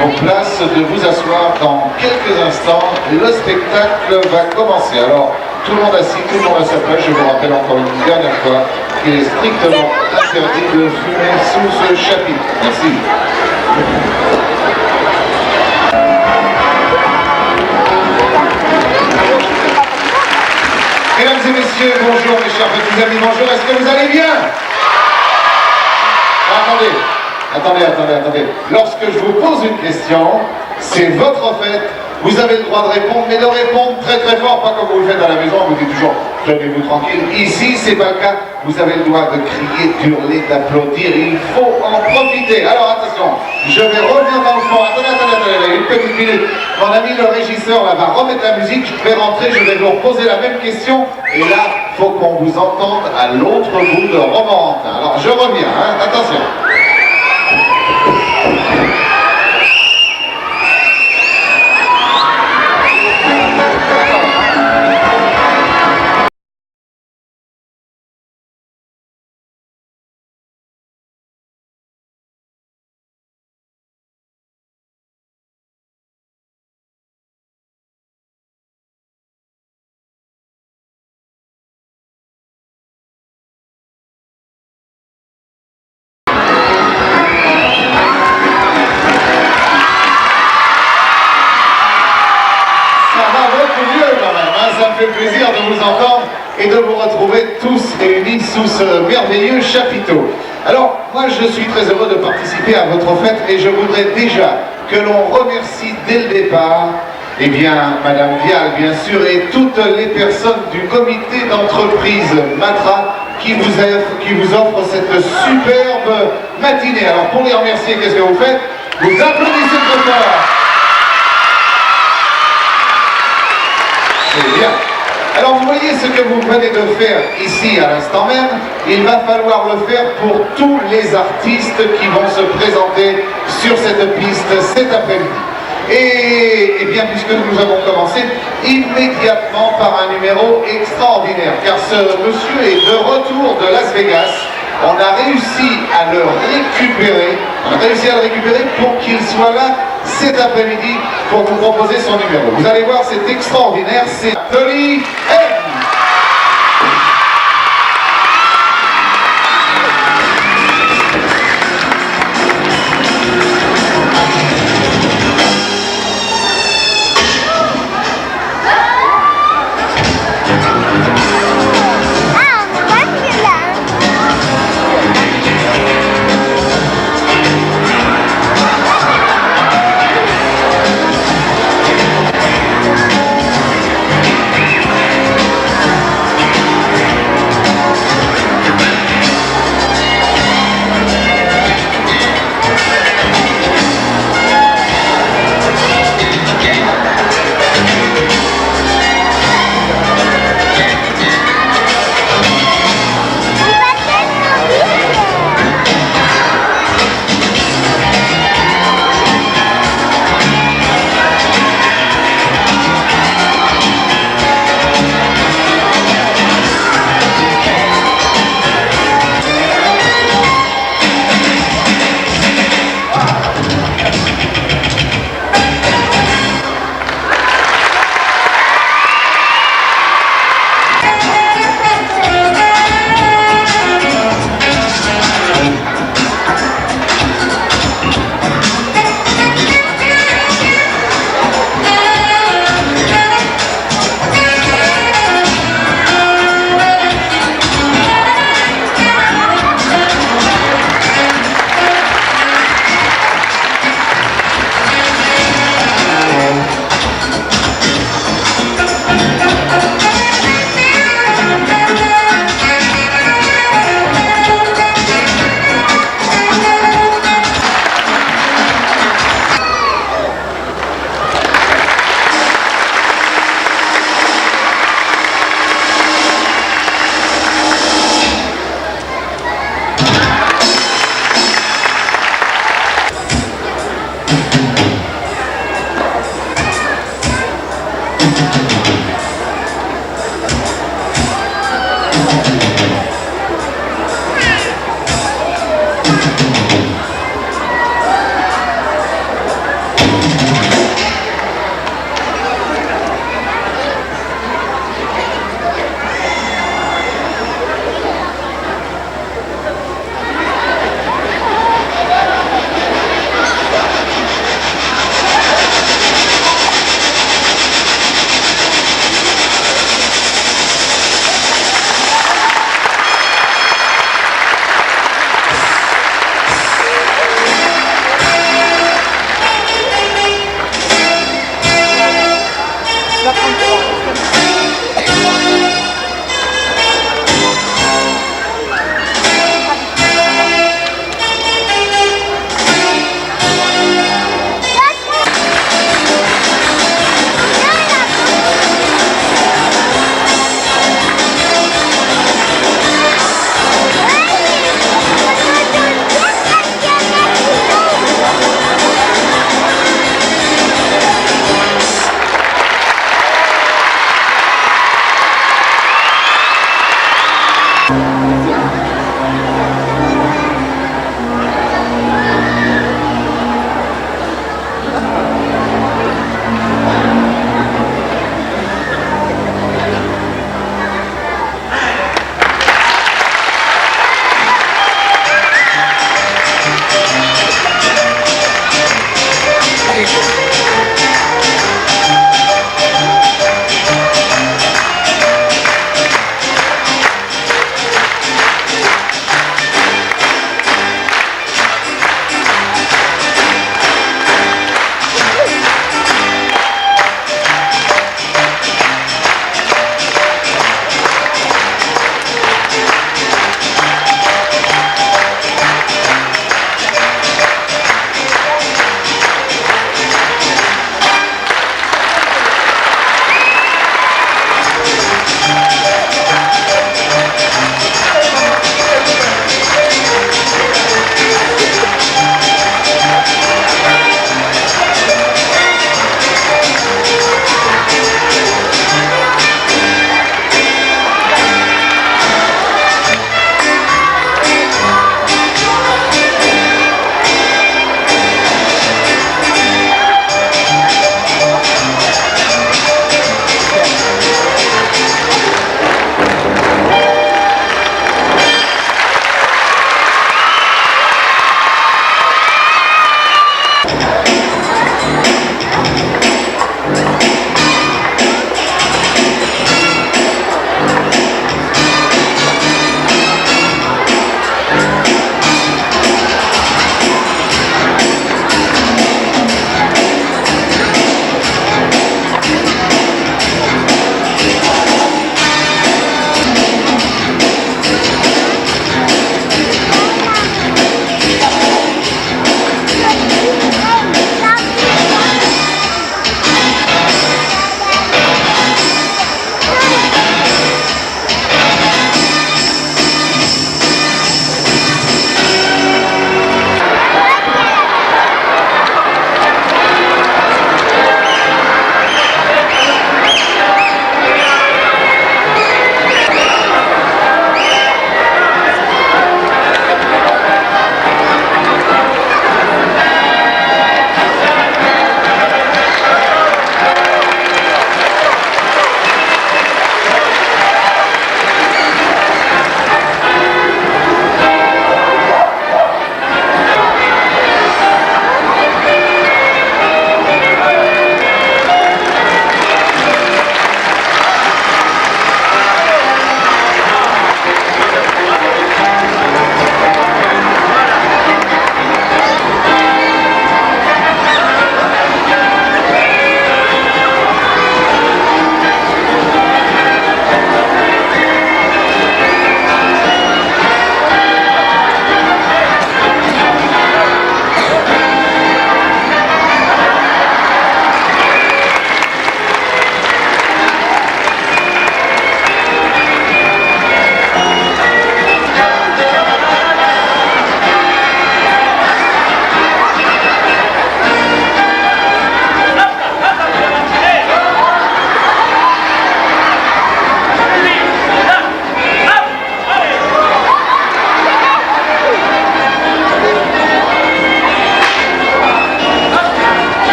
vos places, de vous asseoir. Dans quelques instants, le spectacle va commencer. Alors, tout le monde assis, tout le monde à sa place. Je vous rappelle encore une dernière fois qu'il est strictement interdit de fumer sous ce chapitre. Merci. Mesdames et messieurs, bonjour mes chers petits amis, bonjour, est-ce que vous allez bien? Attendez. Lorsque je vous pose une question, c'est votre fête, vous avez le droit de répondre, mais de répondre très très fort, pas comme vous le faites à la maison, vous dites toujours tenez-vous tranquille. Ici, c'est pas le cas, vous avez le droit de crier, d'hurler, d'applaudir, il faut en profiter. Alors attention, je vais revenir dans le fond, attendez, une petite minute. Mon ami le régisseur là, va remettre la musique, je vais rentrer, je vais vous reposer la même question, et là, il faut qu'on vous entende à l'autre bout de Romorantin. Alors je reviens, attention. Ça me fait plaisir de vous entendre et de vous retrouver tous réunis sous ce merveilleux chapiteau. Alors, moi je suis très heureux de participer à votre fête et je voudrais déjà que l'on remercie dès le départ, eh bien, Madame Vial, bien sûr, et toutes les personnes du comité d'entreprise Matra qui vous offre cette superbe matinée. Alors, pour les remercier, qu'est-ce que vous faites? Vous applaudissez très fort. C'est bien. Alors vous voyez ce que vous venez de faire ici à l'instant même, il va falloir le faire pour tous les artistes qui vont se présenter sur cette piste cet après-midi. Et bien puisque nous avons commencé immédiatement par un numéro extraordinaire, car ce monsieur est de retour de Las Vegas. On a réussi à le récupérer, pour qu'il soit là cet après-midi pour vous proposer son numéro. Vous allez voir, c'est extraordinaire, c'est Tony M.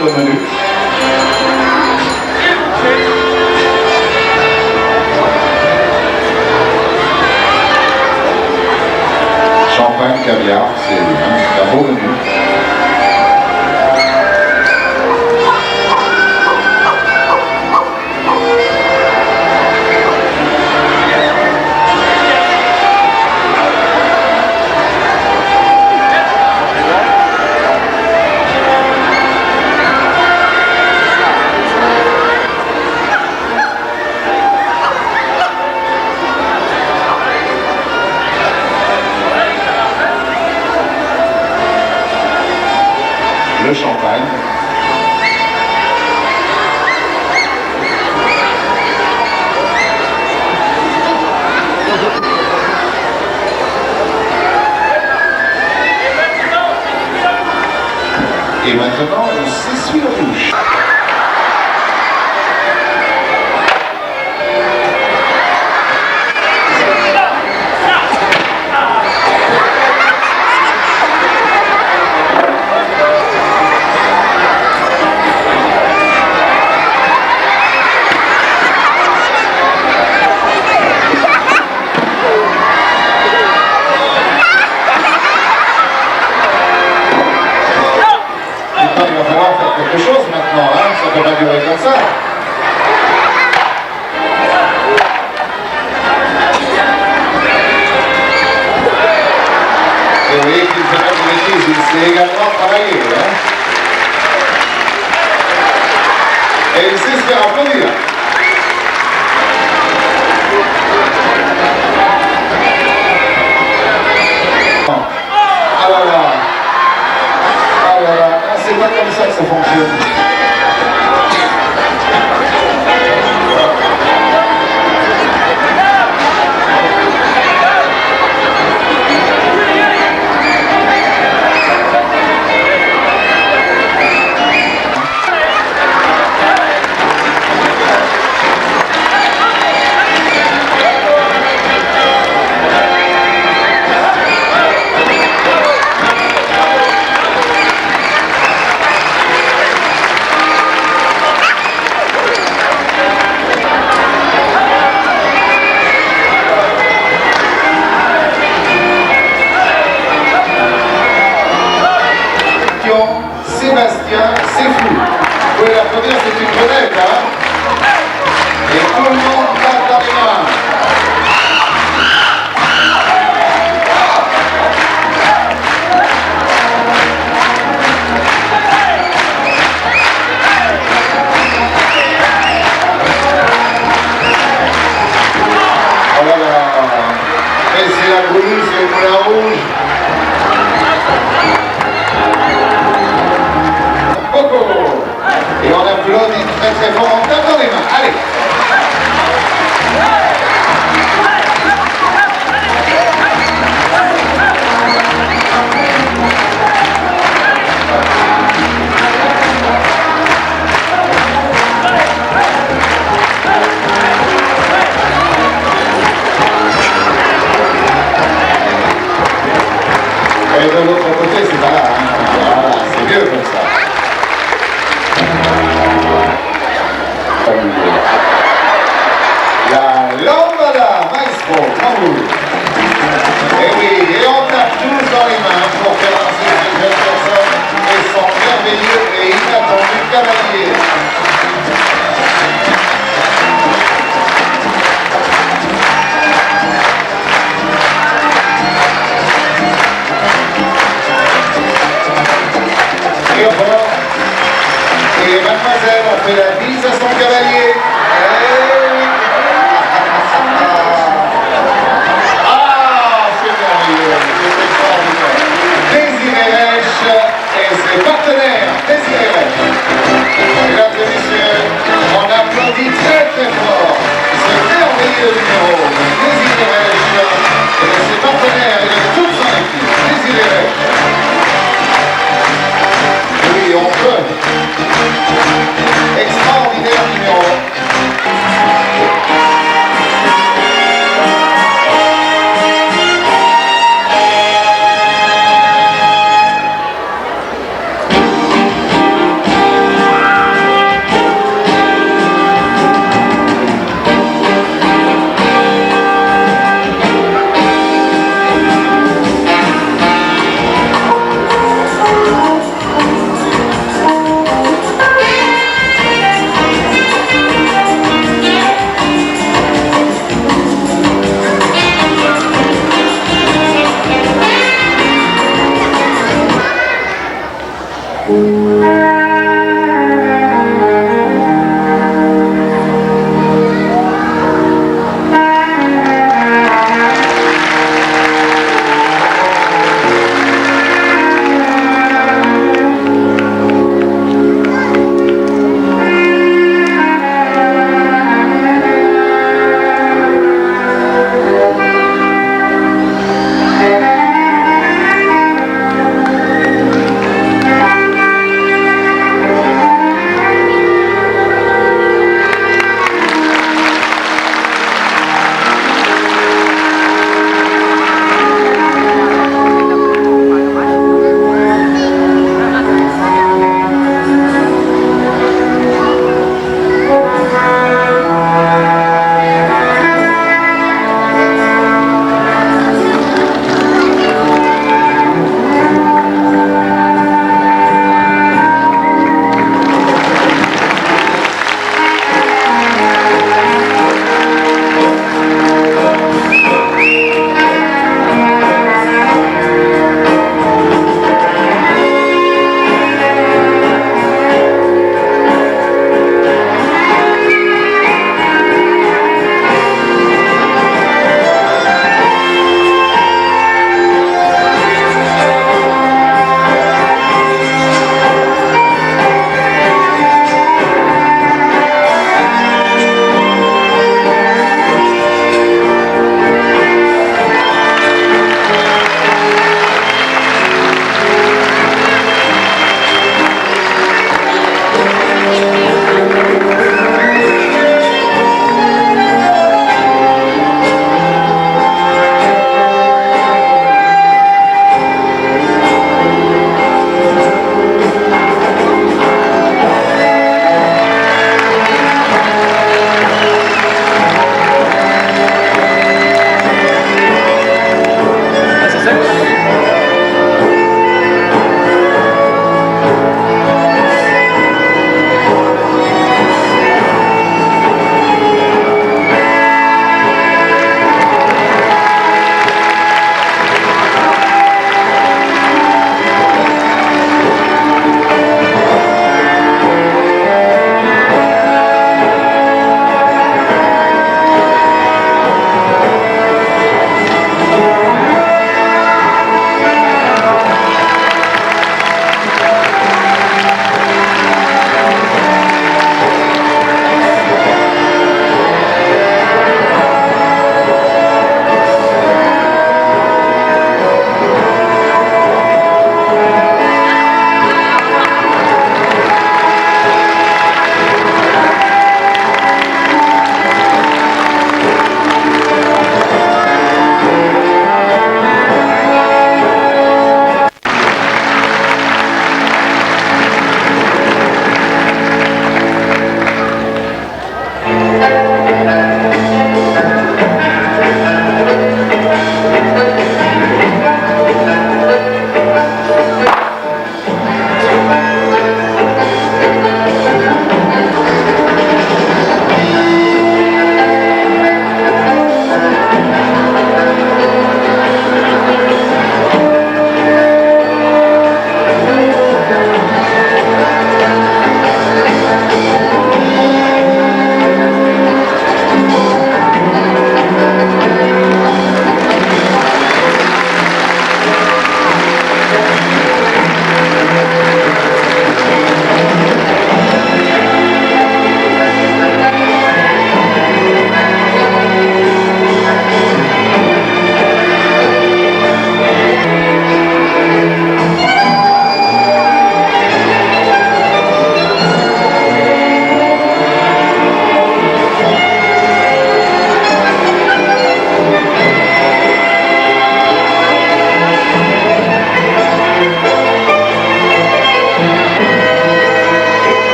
sur le menu. Champagne, caviar, c'est un beau menu. Le champagne. Et maintenant, on s'essuie la bouche. Il va falloir faire quelque chose maintenant, hein? Ça ne peut pas durer comme ça. Et vous voyez qu'il fait pas de bêtises, il sait également travailler. Hein? Et il sait se faire applaudir. Ah là là. Ah là là. C'est pas comme ça que ça fonctionne. Sébastien, c'est fou. Vous pouvez l'applaudir, c'est une vedette, hein? Et tout le monde tape dans les mains. Oh là là. Et c'est la brouille, c'est le moulin rouge. Et on applaudit très très fort en tapant les mains. Allez! Et de l'autre côté, c'est pas là. Hein. Voilà, c'est mieux comme ça. La lambada, maestro, bravo. Et oui, et on tape tous dans les mains pour faire danser cette jeune personne et son merveilleux et inattendu cavalier. Et encore. Et mademoiselle, on fait la bise à son cavalier. Désiré Rech et ses partenaires. Désiré Rech. Mesdames et messieurs.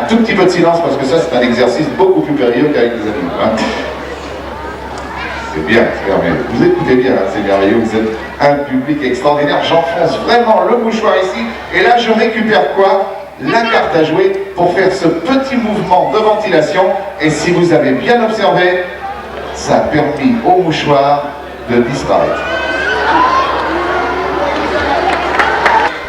tout petit peu de silence parce que ça c'est un exercice beaucoup plus périlleux qu'avec les animaux. Hein. C'est bien, c'est merveilleux. Vous écoutez bien, hein, c'est merveilleux, vous êtes un public extraordinaire. J'enfonce vraiment le mouchoir ici, et là je récupère quoi? La carte à jouer pour faire ce petit mouvement de ventilation. Et si vous avez bien observé, ça a permis au mouchoir de disparaître.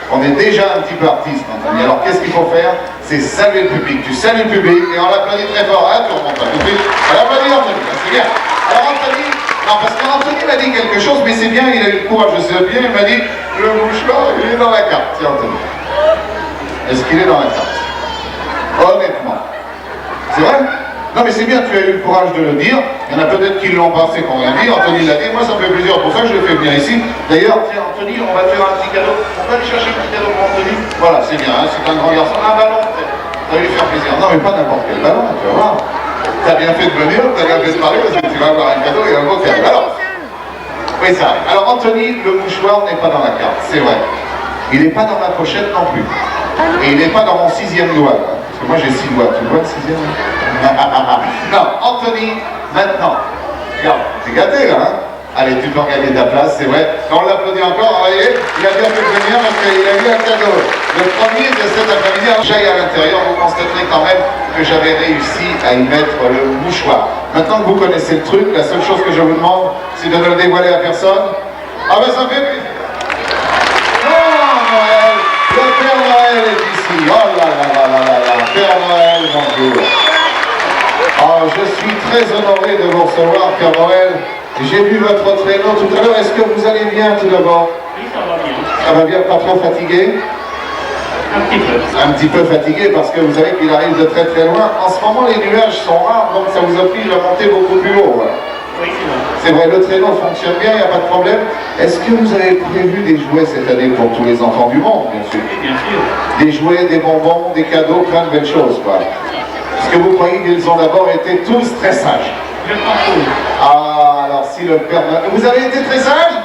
On est déjà un petit peu artiste, Anthony. Alors qu'est-ce qu'il faut faire? C'est saluer le public. Tu salues le public et on l'applaudit très fort. Hein, tu remontes pas tout de suite. Alors applaudis Anthony, c'est bien. Alors Anthony, non parce qu'Anthony m'a dit quelque chose, mais c'est bien, il a eu le courage, je sais bien, il m'a dit le mouchoir, il est dans la carte. Tiens Anthony. Est-ce qu'il est dans la carte? Honnêtement. C'est vrai? Non mais c'est bien, tu as eu le courage de le dire. Il y en a peut-être qui l'ont pas fait qu'on l'a dit. Anthony l'a dit, moi ça me fait plaisir, pour ça que je l'ai fait venir ici. D'ailleurs, tiens Anthony, on va te faire un petit cadeau. On va aller chercher un petit cadeau pour Anthony. Voilà, c'est bien, hein, c'est un grand garçon. Un ballon, ça va lui faire plaisir. Non mais pas n'importe quel ballon, tu vas voir. T'as bien fait de venir, t'as bien fait de parler parce que tu vas avoir un cadeau et un beau cadeau. Alors, oui ça arrive. Alors Anthony, le mouchoir n'est pas dans la carte, c'est vrai. Il n'est pas dans ma pochette non plus. Et il n'est pas dans mon 6e doigt. Là. Parce que moi j'ai 6 doigts. Tu vois le 6e? Non, Anthony, maintenant. Regarde, t'es gâté là, hein? Allez, tu peux regagner ta place, c'est vrai. On l'applaudit encore, vous voyez? Il a bien fait de venir parce qu'il a eu un cadeau. Le premier de cet après-midi, j'aille à l'intérieur, vous constaterez quand même que j'avais réussi à y mettre le mouchoir. Maintenant que vous connaissez le truc, la seule chose que je vous demande, c'est de ne le dévoiler à personne. Ah ben ça fait plaisir. Le Père Noël est ici. Oh là là là là là là. Père Noël, bonjour. Oh, je suis très honoré de vous recevoir, Père Noël. J'ai vu votre traîneau tout à l'heure. Est-ce que vous allez bien tout d'abord? Oui, ça va bien. Ça va bien, pas trop fatigué? Un petit peu. Un petit peu fatigué parce que vous savez qu'il arrive de très très loin. En ce moment, les nuages sont rares, donc ça vous oblige à monter beaucoup plus haut. Ouais. Oui, c'est vrai. C'est vrai, le traîneau fonctionne bien, il n'y a pas de problème. Est-ce que vous avez prévu des jouets cette année pour tous les enfants du monde, bien sûr? Oui, bien sûr. Des jouets, des bonbons, des cadeaux, plein de belles choses, quoi. Est-ce que vous croyez qu'ils ont d'abord été tous très sages? Je pense que oui. Ah, alors si le Père Noël... Vous avez été très sages?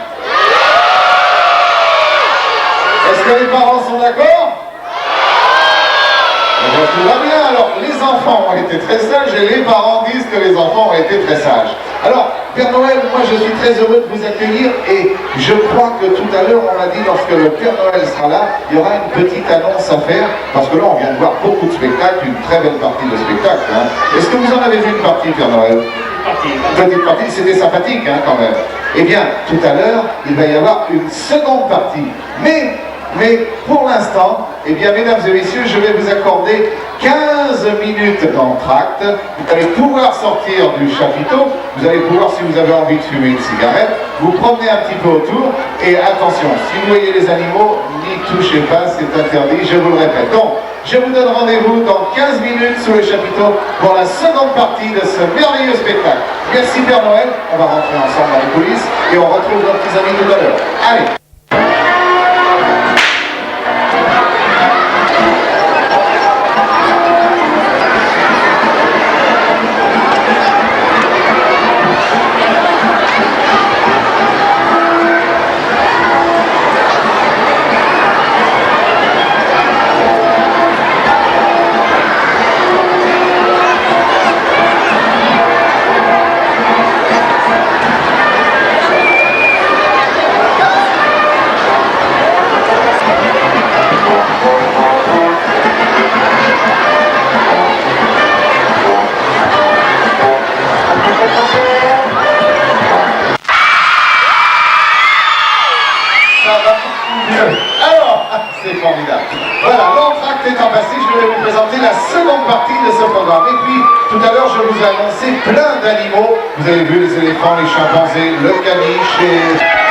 Est-ce que les parents sont d'accord? Eh bien, tout va bien. Alors, les enfants ont été très sages et les parents disent que les enfants ont été très sages. Alors, Père Noël, moi je suis très heureux de vous accueillir et je crois que tout à l'heure, on l'a dit, lorsque le Père Noël sera là, il y aura une petite annonce à faire parce que là, on vient de voir beaucoup de spectacles, une très belle partie de spectacles. Hein. Est-ce que vous en avez vu une partie, Père Noël? Une petite partie, c'était sympathique hein, quand même. Eh bien, tout à l'heure, il va y avoir une seconde partie. Mais pour l'instant, eh bien, mesdames et messieurs, je vais vous accorder 15 minutes d'entracte. Vous allez pouvoir sortir du chapiteau, vous allez pouvoir, si vous avez envie de fumer une cigarette, vous promener un petit peu autour, et attention, si vous voyez les animaux, n'y touchez pas, c'est interdit, je vous le répète. Donc, je vous donne rendez-vous dans 15 minutes sous le chapiteau pour la seconde partie de ce merveilleux spectacle. Merci Père Noël, on va rentrer ensemble dans les coulisses, et on retrouve nos petits amis tout à l'heure. Allez! Alors, c'est formidable. Voilà, l'entracte étant passé, je vais vous présenter la seconde partie de ce programme. Et puis, tout à l'heure, je vous ai annoncé plein d'animaux. Vous avez vu les éléphants, les chimpanzés, le caniche et...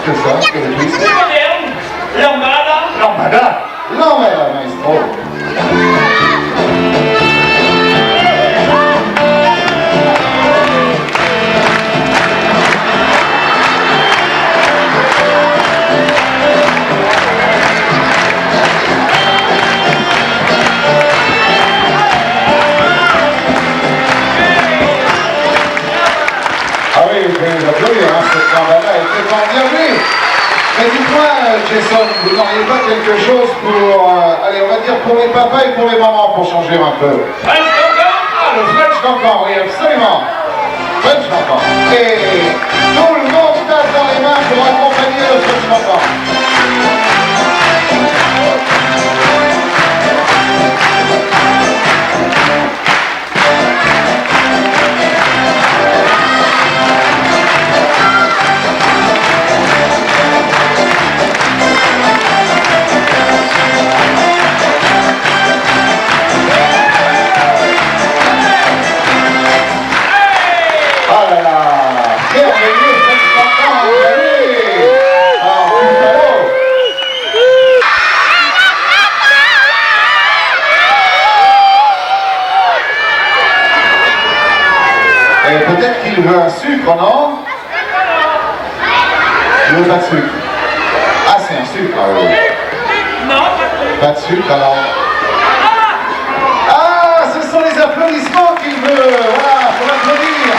que ça, que le twist? C'est moderne. Lambada. Lambada. Lambada, maestro. Ah oui, vous pouvez les applaudir, hein, cette lambada est très fort. Bien vu. Mais dites-moi, Jason, vous n'auriez pas quelque chose pour, allez, on va dire pour les papas et pour les mamans, pour changer un peu? French Cancan. Ah, le French Cancan, oui, absolument. French Cancan. Et tout le monde tape dans les mains pour accompagner le French Cancan. Ah là là, merveilleux, French Cancan, allez. Alors, Buffalo. Et peut-être qu'il veut un sucre, non? Il veut pas de sucre. Ah, c'est un sucre, ah oui. Non, Pas de sucre, alors. Ah, ce sont les applaudissements qu'il veut. Voilà, faut l'applaudir.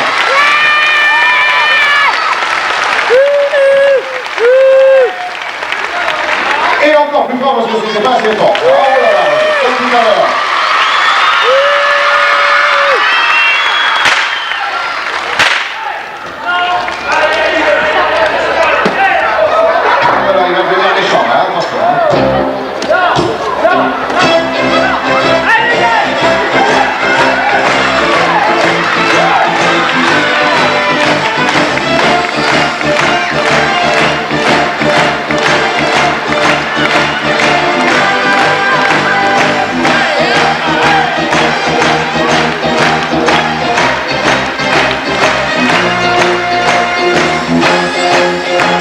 Et encore plus fort parce que c'était pas assez fort. Oh là là, comme tout à l'heure. Voilà, il va devenir méchant, hein, attention. Hein.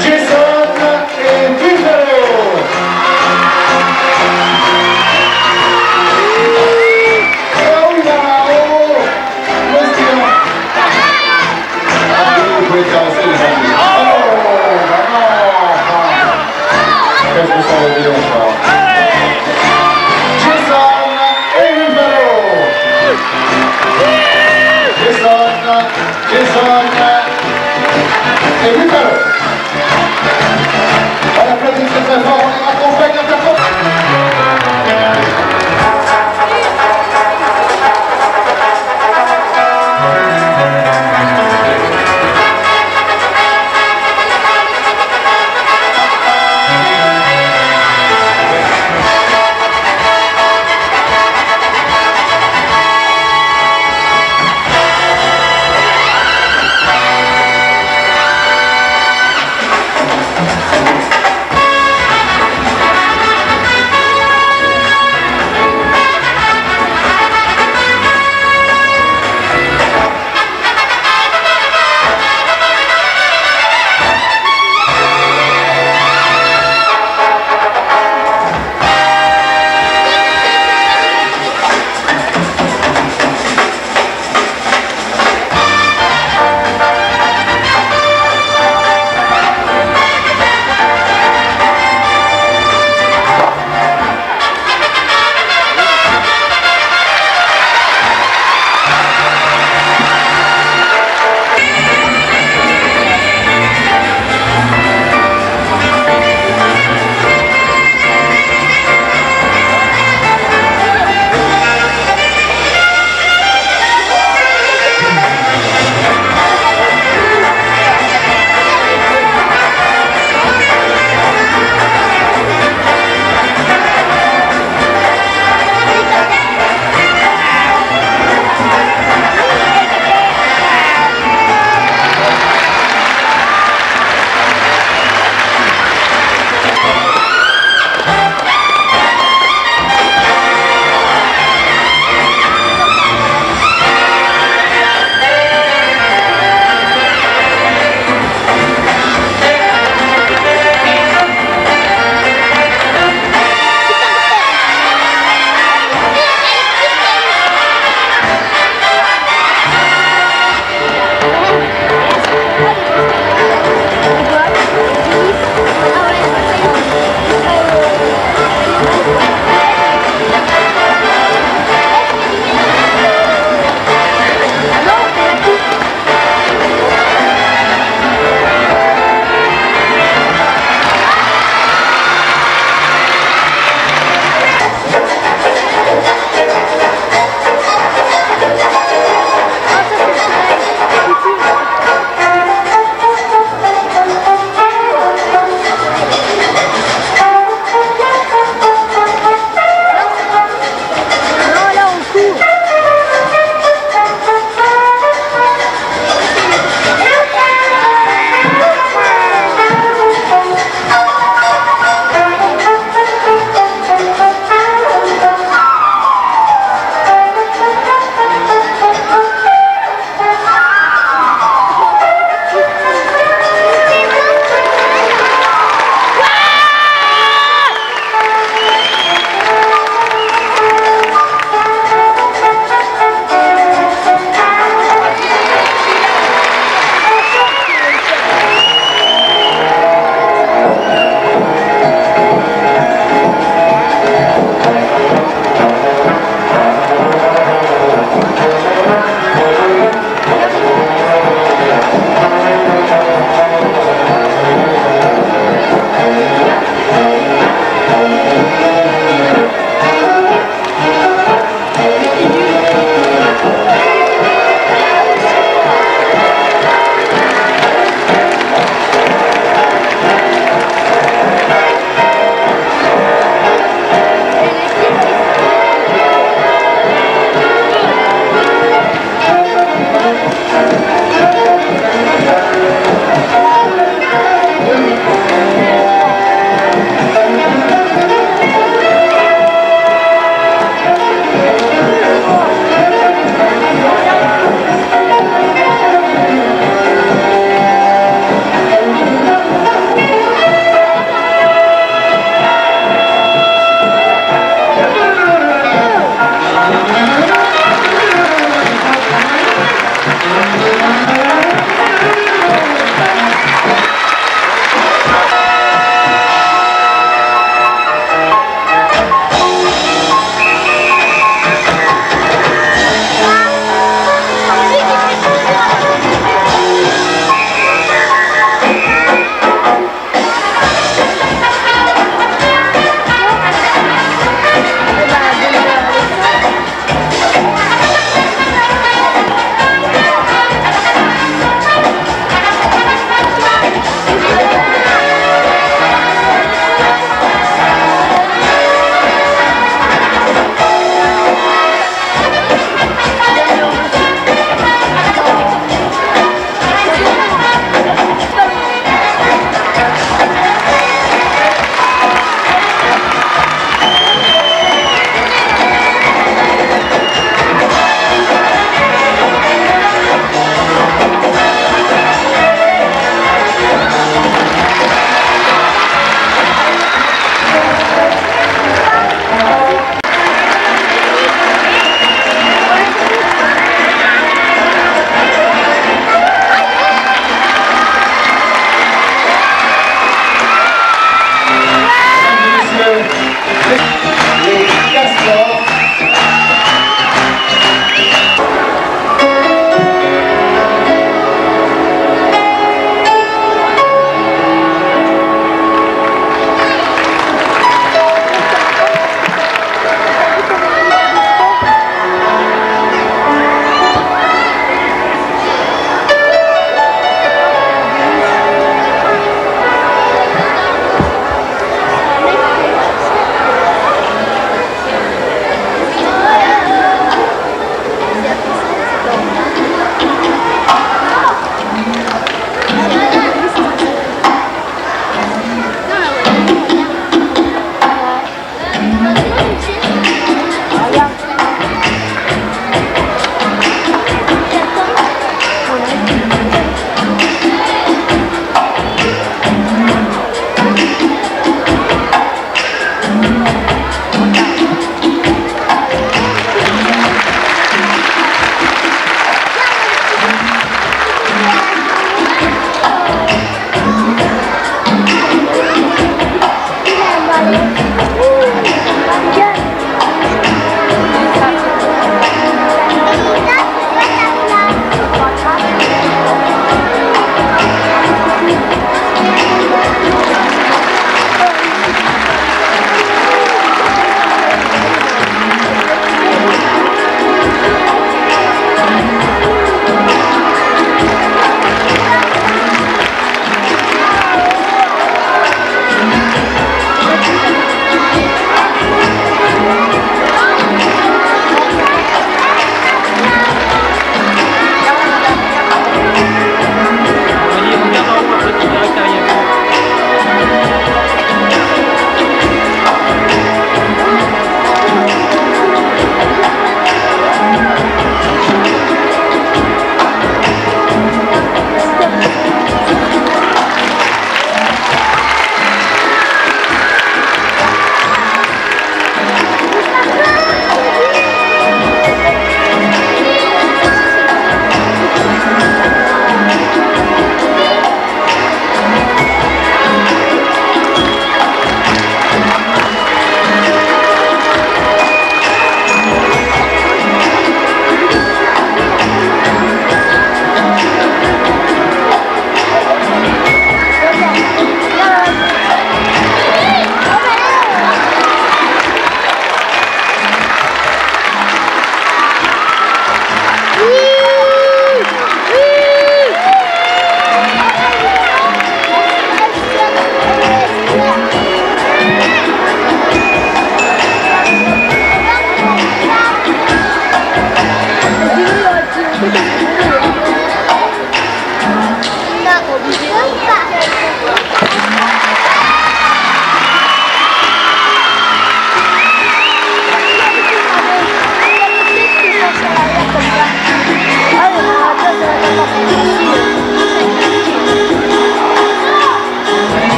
Jason et Buffalo. Oh oui, là-haut. Monsieur. Ah, vous pouvez caresser les amis. Oh, bah non. Qu'est-ce que ça veut dire, ça? Jason et Buffalo. Jason et Buffalo. On applaudit très très fort, on les accompagne à ta porte.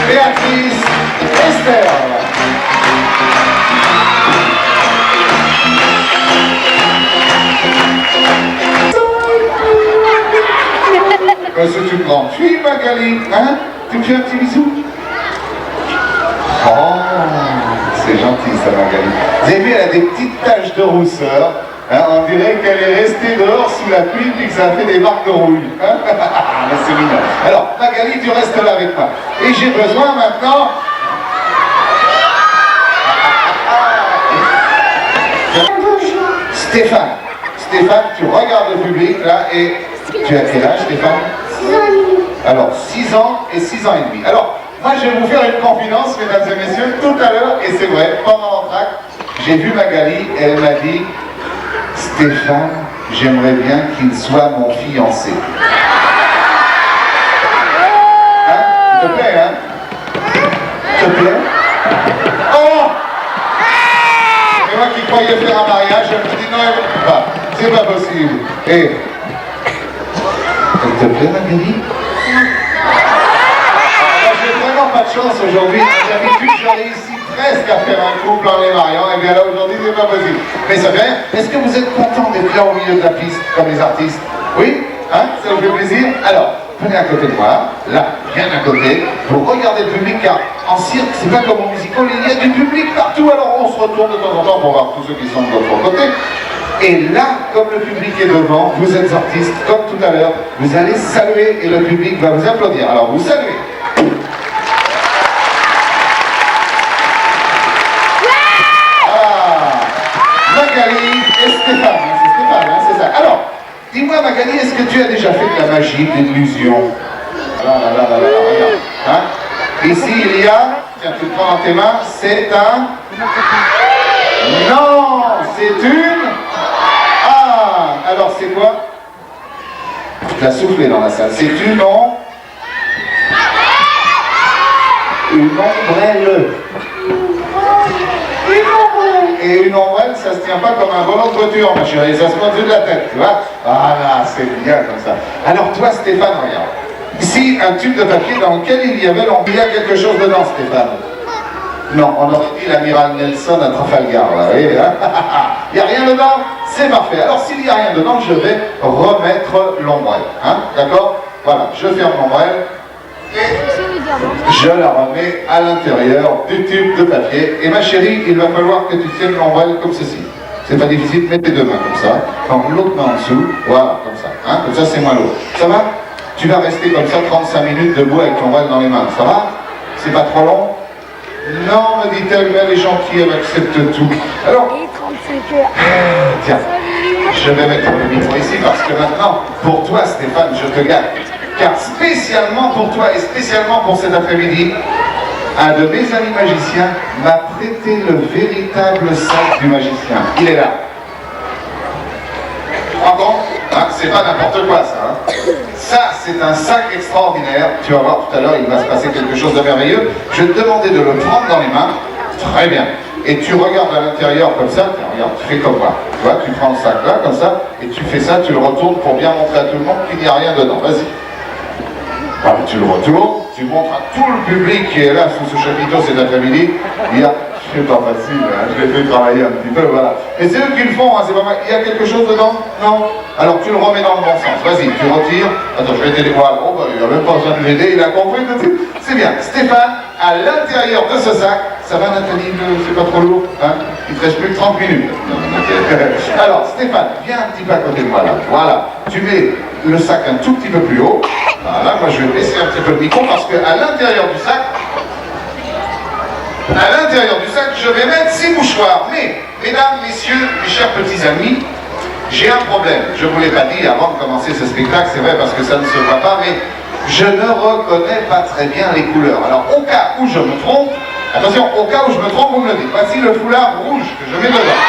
Béatrice Esther. Qu'est-ce que tu me prends? Suis Magali, hein? Tu me fais un petit bisou? Oh, c'est gentil ça Magali. Vous avez vu, elle a des petites taches de rousseur. Hein, on dirait qu'elle est restée dehors sous la pluie puis que ça a fait des marques de rouille. Hein. Mais c'est mignon. Alors, Magali, tu restes là avec moi. Et j'ai besoin maintenant... Stéphane. Stéphane, tu regardes le public là et... Tu as quel âge Stéphane? 6 ans et demi. Alors, 6 ans et 6 ans et demi. Alors, moi je vais vous faire une confidence, mesdames et messieurs, tout à l'heure, et c'est vrai, pendant l'entracte, j'ai vu Magali et elle m'a dit Stéphane, j'aimerais bien qu'il soit mon fiancé. Hein? S'il te plaît, hein? S'il te plaît? Oh! Et moi qui croyais faire un mariage, elle me dit non, c'est pas possible. Et s'il te plaît, Magali? J'ai vraiment pas de chance aujourd'hui. D'habitude, je réussis presque à faire un couple en les mariant. Et bien là, aujourd'hui, c'est pas possible. Mais ça fait rien. Est-ce que vous êtes content d'être là au milieu de la piste, comme les artistes? Oui? Hein? Ça vous fait plaisir? Alors, venez à côté de moi, là, bien à côté, vous regardez le public, car en cirque, c'est pas comme au musical, il y a du public partout. Alors, on se retourne de temps en temps pour voir tous ceux qui sont de l'autre côté. Et là, comme le public est devant, vous êtes artiste, comme tout à l'heure, vous allez saluer et le public va vous applaudir. Alors, vous saluez. Magali et Stéphane, c'est Stéphane, hein, c'est ça. Alors, dis-moi Magali, est-ce que tu as déjà fait de la magie, de l'illusion? Là, regarde. Hein? Ici, il y a, tiens, tu le prends dans tes mains, c'est un... Non, c'est une... Ah, alors c'est quoi? Tu as soufflé dans la salle. C'est une ombrelle. Et une ombrelle, ça se tient pas comme un volant de voiture, ma chérie, ça se met au-dessus de la tête, tu vois? Voilà, c'est bien comme ça. Alors toi, Stéphane, regarde. Ici, un tube de papier dans lequel il y avait l'ombrelle. Il y a quelque chose dedans, Stéphane? Non, on aurait dit l'amiral Nelson à Trafalgar, là, oui, hein. Il n'y a rien dedans? C'est parfait. Alors s'il n'y a rien dedans, je vais remettre l'ombrelle, hein, d'accord? Voilà, je ferme l'ombrelle. Et je la remets à l'intérieur du tube de papier. Et ma chérie, il va falloir que tu tiennes l'ombrelle comme ceci. C'est pas difficile, mets tes deux mains comme ça. Quand l'autre main en dessous, voilà, comme ça. Hein, comme ça, c'est moins lourd. Ça va? Tu vas rester comme ça 35 minutes debout avec l'ombrelle dans les mains. Ça va? C'est pas trop long? Non, me dit-elle, mais elle est gentille, elle accepte tout. Alors, tiens, je vais mettre le micro ici parce que maintenant, pour toi, Stéphane, je te garde. Car spécialement pour toi et spécialement pour cet après-midi, un de mes amis magiciens m'a prêté le véritable sac du magicien. Il est là. Pardon, hein, c'est pas n'importe quoi ça. Hein. Ça, c'est un sac extraordinaire. Tu vas voir tout à l'heure, il va se passer quelque chose de merveilleux. Je vais te demander de le prendre dans les mains. Très bien. Et tu regardes à l'intérieur comme ça. Regarde, tu fais comme moi. Tu vois, tu prends le sac là, comme ça, et tu fais ça, tu le retournes pour bien montrer à tout le monde qu'il n'y a rien dedans. Vas-y. Voilà, tu le retournes, tu montres à tout le public qui est là sous ce chapiteau cet après-midi. Il y a, c'est pas facile, hein, je l'ai fait travailler un petit peu, voilà. Et c'est eux qui le font, hein, c'est pas mal. Il y a quelque chose dedans? Non? Alors tu le remets dans le bon sens. Vas-y, tu retires. Attends, je vais t'aider. Voilà. Oh, bah, il n'a même pas besoin de l'aider, il a compris tout de suite. C'est bien. Stéphane, à l'intérieur de ce sac, ça va Nathalie, c'est pas trop lourd, hein? Il te reste plus que 30 minutes. Alors, Stéphane, viens un petit peu à côté de moi là. Voilà. Tu mets le sac un tout petit peu plus haut. Voilà, moi je vais baisser un petit peu le micro parce qu'à l'intérieur du sac, je vais mettre 6 mouchoirs. Mais, mesdames, messieurs, mes chers petits amis, j'ai un problème. Je ne vous l'ai pas dit avant de commencer ce spectacle, c'est vrai parce que ça ne se voit pas, mais je ne reconnais pas très bien les couleurs. Alors, au cas où je me trompe, attention, au cas où je me trompe, vous me le dites. Voici le foulard rouge que je mets dedans.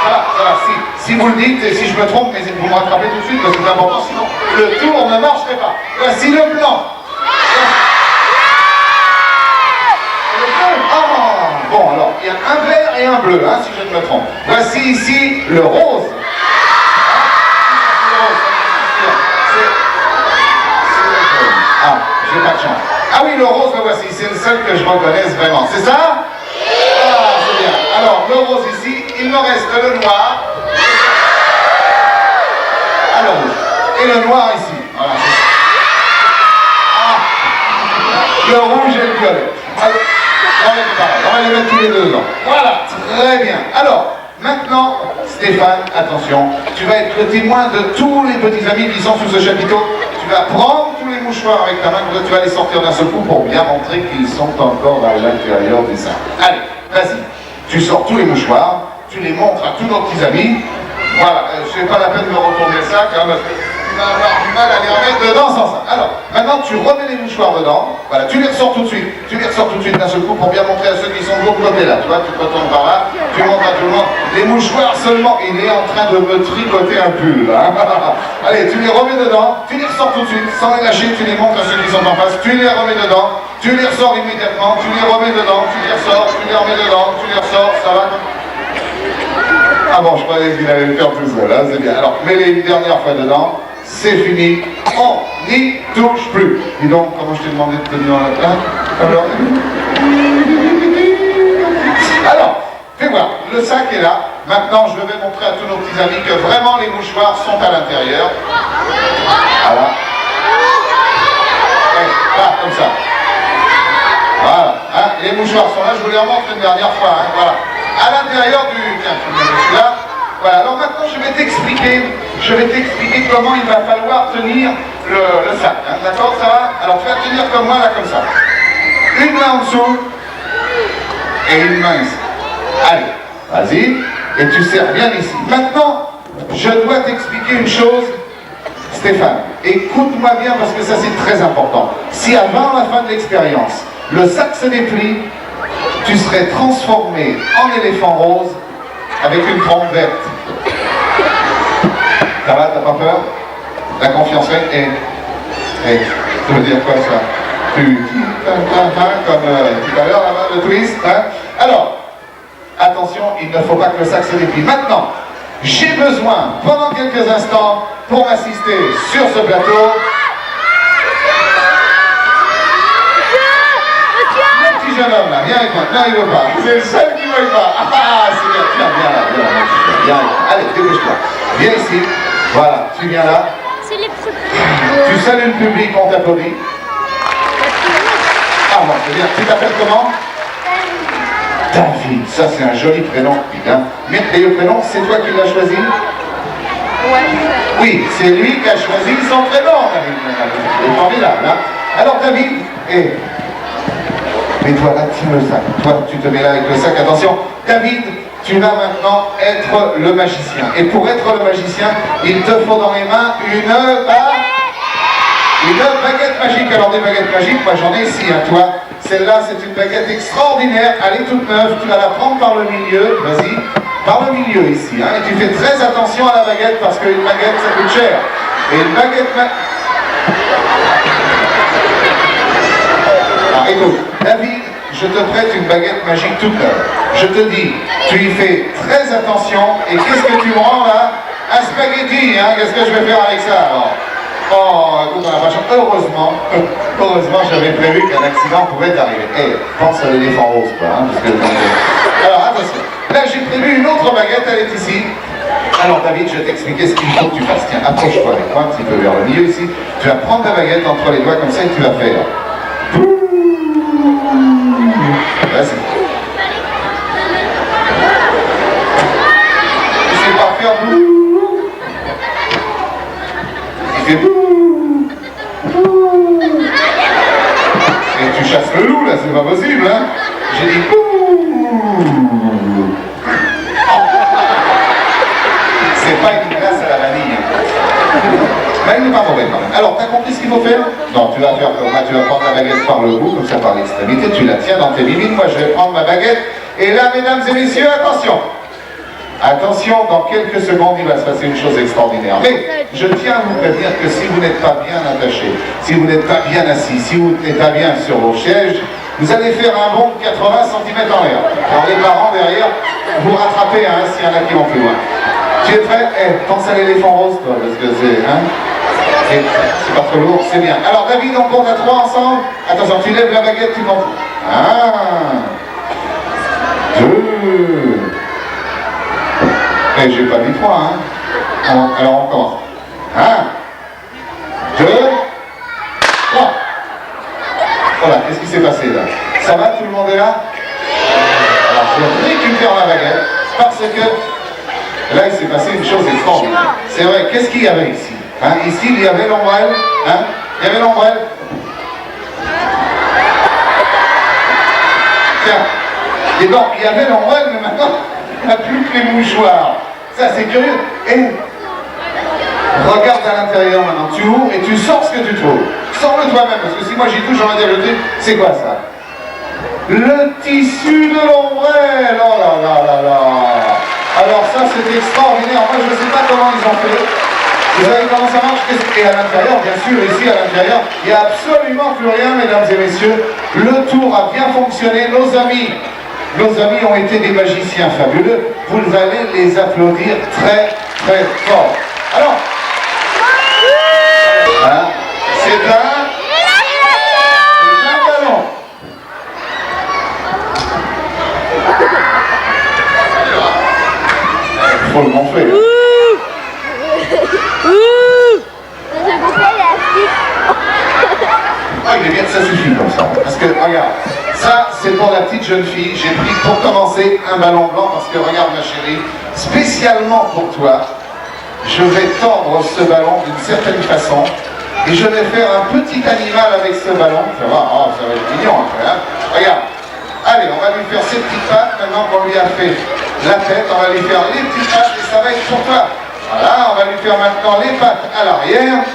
Ça va, si vous le dites et si je me trompe, mais vous me rattrapez tout de suite parce que c'est important, sinon le tour ne marcherait pas. Voici le blanc. Le bleu. Oh, bon, alors, il y a un vert et un bleu, hein, si je ne me trompe. Voici ici le rose. Ah, j'ai pas de chance. Ah oui, le rose, le voici, c'est le seul que je reconnaisse vraiment. C'est ça? Ah, c'est bien. Alors, le rose ici. Il me reste le noir, le rouge, et le noir ici. Voilà, le rouge et le violet. Alors, on va les mettre tous les deux dedans. Voilà, très bien. Alors, maintenant, Stéphane, attention, tu vas être le témoin de tous les petits amis qui sont sous ce chapiteau. Tu vas prendre tous les mouchoirs avec ta main, tu vas les sortir d'un seul coup pour bien montrer qu'ils sont encore à l'intérieur du sac. Allez, vas-y, tu sors tous les mouchoirs. Tu les montres à tous nos petits amis. Voilà, je n'ai pas la peine de me retourner le sac, hein, parce que tu vas avoir du mal à les remettre dedans sans ça. Alors, maintenant tu remets les mouchoirs dedans. Voilà, tu les ressors tout de suite. Tu les ressors tout de suite d'un seul coup pour bien montrer à ceux qui sont de l'autre côté là. Tu vois, tu te retournes par là, tu montres à tout le monde. Les mouchoirs seulement. Il est en train de me tricoter un pull là. Allez, tu les remets dedans, tu les ressors tout de suite, sans les lâcher, tu les montres à ceux qui sont en face, tu les remets dedans, tu les ressors immédiatement, tu les remets dedans, tu les ressors, tu les remets dedans, tu les ressors, ça va. Ah bon, je croyais qu'il allait le faire tout seul, hein, c'est bien. Alors, mets-les une dernière fois dedans, c'est fini, on n'y touche plus. Dis donc, comment je t'ai demandé de tenir la table? Alors, fais voir, le sac est là. Maintenant, je vais montrer à tous nos petits amis que vraiment les mouchoirs sont à l'intérieur. Voilà. Là, comme ça. Voilà, hein, les mouchoirs sont là, je vous les remontre une dernière fois, hein, voilà. À l'intérieur du... Tiens, là. Voilà, alors maintenant je vais t'expliquer comment il va falloir tenir le sac, hein, d'accord, ça va? Alors tu vas tenir comme moi, là, comme ça. Une main en dessous, et une main ici. Allez, vas-y, et tu serres bien ici. Maintenant, je dois t'expliquer une chose, Stéphane, écoute-moi bien parce que ça c'est très important. Si avant la fin de l'expérience, le sac se déplie, tu serais transformé en éléphant rose avec une trompe verte. Ça va, t'as pas peur? La confiance et ça veut dire quoi ça? Comme tout à l'heure là-bas, le twist, hein? Alors, attention, il ne faut pas que le sac se déplie. Maintenant, j'ai besoin, pendant quelques instants, pour m'assister sur ce plateau, jeune homme là, viens avec moi. Non, il veut pas. C'est le seul qui ne veut pas. Ah, c'est bien. Viens là, viens là. Allez, dépêche-toi. Viens ici. Voilà, tu viens là. Tu salues le public, on t'applaudit. Ah bon, c'est bien. Tu t'appelles comment? David. Ça, c'est un joli prénom. Hein. Mais et le prénom, c'est toi qui l'as choisi? Oui, c'est lui qui a choisi son prénom, David. C'est formidable, hein. Alors, David, mais toi là, tiens le sac. Toi, tu te mets là avec le sac. Attention, David, tu vas maintenant être le magicien. Et pour être le magicien, il te faut dans les mains une bague. Une baguette magique. Alors des baguettes magiques, moi j'en ai ici, hein, toi. Celle-là, c'est une baguette extraordinaire. Elle est toute neuve. Tu vas la prendre par le milieu. Vas-y. Par le milieu ici. Hein, et tu fais très attention à la baguette parce qu'une baguette, ça coûte cher. Et une baguette... Alors écoute, David, je te prête une baguette magique toute neuve. Je te dis, tu y fais très attention. Et qu'est-ce que tu me rends là? Un spaghetti, hein? Qu'est-ce que je vais faire avec ça alors? Oh, écoute, on n'a pas chance. Heureusement, j'avais prévu qu'un accident pouvait arriver. Eh, pense à l'éléphant rose, quoi. Hein, parce que... Alors, attention. Là, j'ai prévu une autre baguette, elle est ici. Alors, David, je vais t'expliquer ce qu'il faut que tu fasses. Tiens, approche-toi avec moi un petit peu vers le milieu ici. Tu vas prendre ta baguette entre les doigts comme ça et tu vas faire. Vas-y. Tu sais pas faire. Il fait. Et tu chasses le loup là, c'est pas possible, hein? J'ai dit. C'est pas une glace à la vanille. Mais il n'est pas mauvais quand même. Alors, t'as compris ce qu'il faut faire? Non, tu vas faire comme moi, tu vas prendre la baguette par le bout, comme ça par l'extrémité, tu la tiens dans tes mimines. Moi, je vais prendre ma baguette. Et là, mesdames et messieurs, attention! Attention, dans quelques secondes, il va se passer une chose extraordinaire. Mais je tiens à vous prévenir que si vous n'êtes pas bien attaché, si vous n'êtes pas bien assis, si vous n'êtes pas bien sur vos sièges, vous allez faire un bond de 80 cm en l'air. Alors les parents derrière, vous rattrapez, hein, s'il y en a qui vont plus loin. Tu es prêt? Eh, pense à l'éléphant rose, toi, parce que c'est... Hein, c'est pas trop lourd, c'est bien. Alors David, on compte à 3 ensemble. Attention, tu lèves la baguette, tu montes. 1, 2... Eh, j'ai pas dit 3, hein. Alors on commence. 1, 2, 3. Voilà, qu'est-ce qui s'est passé là? Ça va, tout le monde est là? Alors je récupère ma baguette parce que là il s'est passé une chose extraordinaire. C'est vrai, qu'est-ce qu'il y avait ici? Hein, ici il y avait l'ombrelle, hein? Il y avait l'ombrelle. Tiens, et donc il y avait l'ombrelle, mais maintenant il n'y a plus que les mouchoirs. Ça c'est curieux. Et regarde à l'intérieur maintenant, tu ouvres et tu sors ce que tu trouves. Sors-le toi-même, parce que si moi j'y touche, j'en vais dire le truc, c'est quoi ça? Le tissu de l'ombrelle. Oh là là là là. Alors ça c'est extraordinaire. Moi je ne sais pas comment ils ont fait. Vous savez comment ça marche? Et à l'intérieur, bien sûr, ici à l'intérieur, il n'y a absolument plus rien, mesdames et messieurs. Le tour a bien fonctionné. Nos amis ont été des magiciens fabuleux. Vous allez les applaudir très très fort. Alors, hein, c'est un ballon. Il faut le gonfler. Ah, il est bien, ça suffit comme ça. Parce que, regarde, ça c'est pour la petite jeune fille. J'ai pris pour commencer un ballon blanc parce que, regarde ma chérie, spécialement pour toi, je vais tordre ce ballon d'une certaine façon et je vais faire un petit animal avec ce ballon. Tu vas voir, oh, ça va être mignon après, hein. Regarde. Allez, on va lui faire ses petites pattes. Maintenant qu'on lui a fait la tête, on va lui faire les petites pattes et ça va être pour toi. Voilà, on va lui faire maintenant les pattes à l'arrière.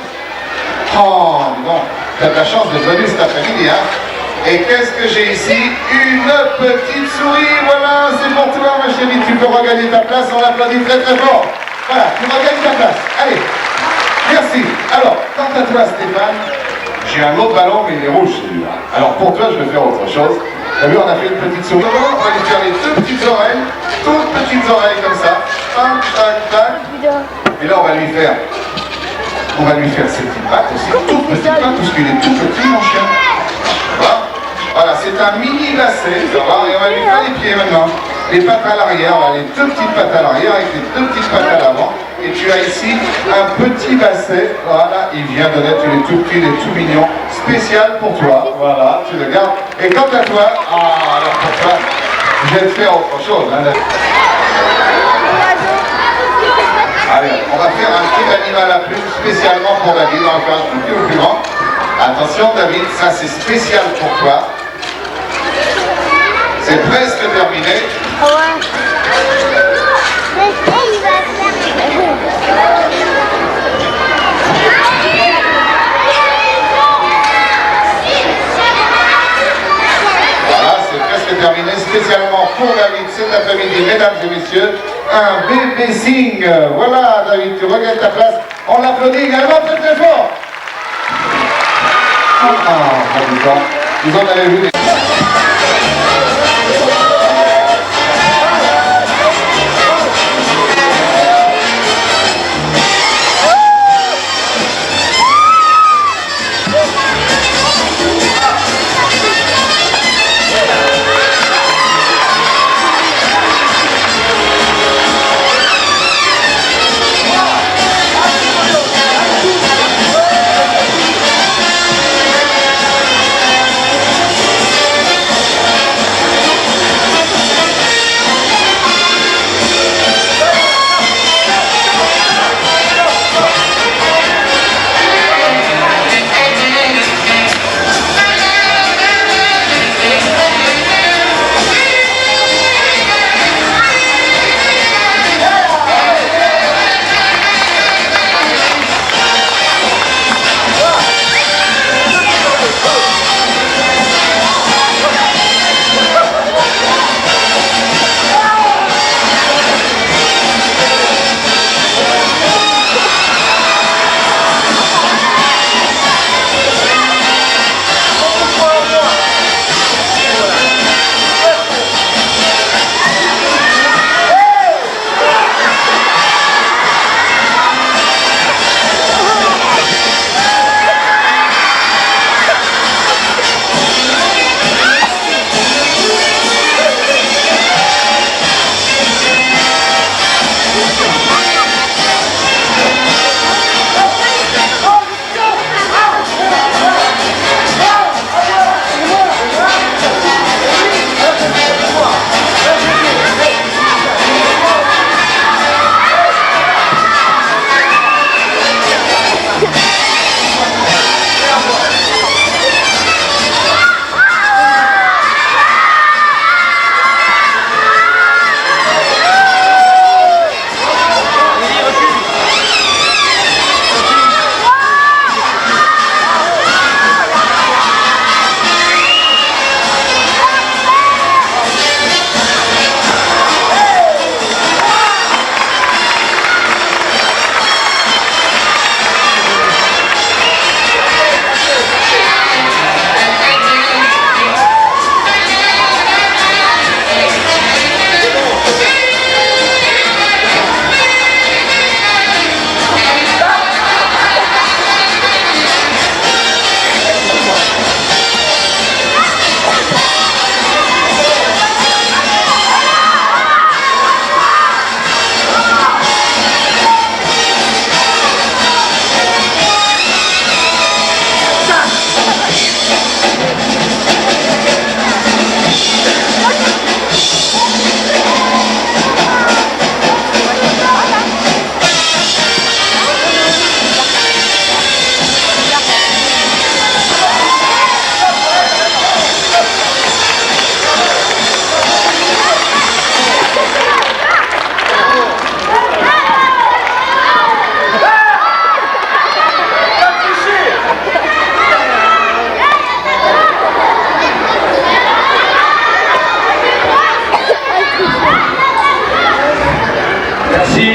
Oh, dis donc, t'as de la chance de venir cet après-midi, hein. Et qu'est-ce que j'ai ici? Une petite souris, voilà, c'est pour toi, ma chérie. Tu peux regagner ta place, on l'applaudit très très fort. Voilà, tu regagnes ta place. Allez, merci. Alors, quant à toi, Stéphane, j'ai un autre ballon, mais il est rouge celui-là. Alors pour toi, je vais faire autre chose. T'as vu, on a fait une petite souris. On va lui faire les deux petites oreilles, toutes petites oreilles comme ça. Tac, tac, tac. Et là, on va lui faire ses petites pattes aussi, toutes petites pattes, parce qu'il est tout petit, mon chien. Voilà, c'est un mini lacet. Et on va lui faire les pieds maintenant. Les pattes à l'arrière, on a les deux petites pattes à l'arrière avec les deux petites pattes à l'avant. Et tu as ici un petit basset. Voilà, il vient de naître, il est tout petit, il est tout mignon. Spécial pour toi. Voilà, tu le gardes. Et quant à toi, alors pour toi, je vais te faire autre chose. Hein. Allez, on va faire un petit animal à plume spécialement pour David. On va faire un tout petit peu plus grand. Attention David, ça c'est spécial pour toi. C'est presque terminé. des signes. Voilà, David, tu regagnes ta place. On l'applaudit également très très fort. Vous en avez vu des...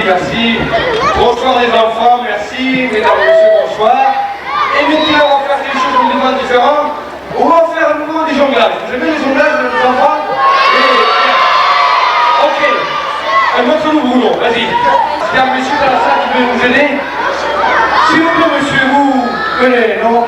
Merci. Bonsoir les enfants, merci. Mesdames et messieurs, bonsoir. Et maintenant, on va faire quelque chose de complètement différent. On va faire un mouvement du jonglage. Vous aimez les jonglages, les enfants? Ok. Montre-nous Bruno, vas-y. Il y a un monsieur dans la salle qui veut nous aider. S'il vous plaît, monsieur, vous venez, non?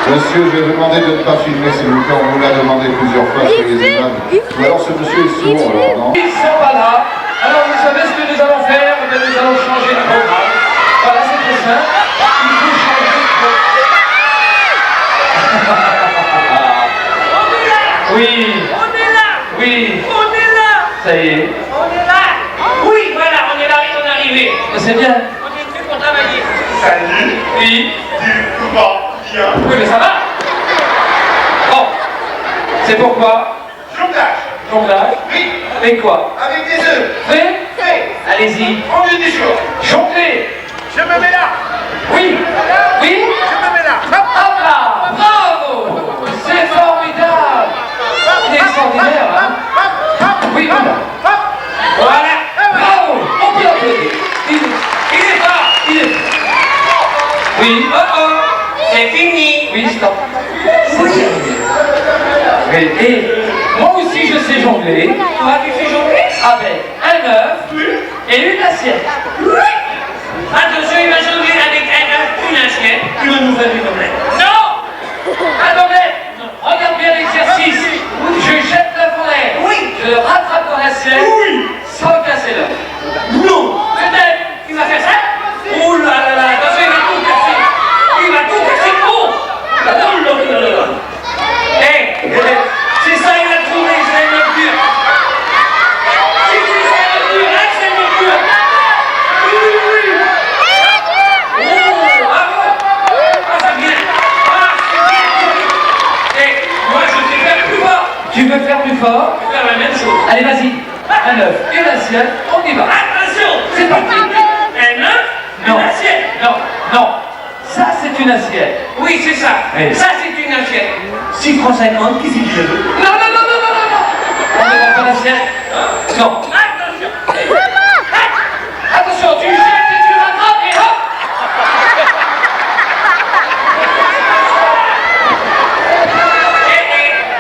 Monsieur, je vais vous demander de ne pas filmer, s'il vous plaît. On vous l'a demandé plusieurs fois, soyez aimables. Ou alors ce monsieur est sourd, alors non? Ils ne sont pas là. Alors vous savez ce que nous allons faire? Eh bien, nous allons changer le programme. Voilà, c'est très simple. Il faut changer le programme. Oui. On est là. Oui. Ça y est. On est là. Oui, voilà, on est là, on est arrivé. C'est bien. On est venu pour travailler. Salut, Oui. tu vas bien. Oui, mais ça va. Bon. C'est pourquoi? Jonglage. Jonglage. Oui, Avec quoi? avec des œufs. Prêt? Fait. Allez-y. On est des jours. Jongler. Je me mets là. Oui. Oui. Je me mets là. Hop. Hop là. Bravo. C'est formidable. C'est extraordinaire, hein? Oui, voilà. Hop. Voilà. Bravo. On peut l'applaudir. Il est fort. Il est. Oui. Oh oh, c'est fini. Oui, stop. C'est terminé. Oui. Et moi aussi, je sais jongler Toi, tu fais jongler? avec un œuf et une assiette. Oui. Attention, il va jongler avec un œuf, une assiette. Il va nous faire une omelette. Non. Attendez. Regarde bien l'exercice. Je jette l'œuf en l'air. Oui. Je le rattrape dans l'assiette. Oui. Sans casser l'œuf. Non. Peut-être. Tu vas faire ça? Oh là là là, attention, il va tout casser. Il va tout casser. Oh. Oh là là là là. Hé, c'est ça, il a trouvé, c'est une lecture. C'est une lecture, là, c'est une lecture. Oui, oui, oui. Oh, bravo. Ah, c'est bien. Ah, c'est bien. Hé, moi, je sais faire plus fort. Tu veux faire plus fort? Je vais faire la même chose. Allez, vas-y. Un œuf et une assiette. On y va. Attention. C'est parti. Un œuf, Non. une assiette. Non, non. Ça, c'est une assiette. Oui, c'est ça. Oui. Ça, c'est une assiette. 6 francs 50, qui c'est qui le veut? Non, non, non, non, non, non, non. On ne prend pas l'assiette. Non. Attention. Attention, tu jettes et tu rattrapes et hop.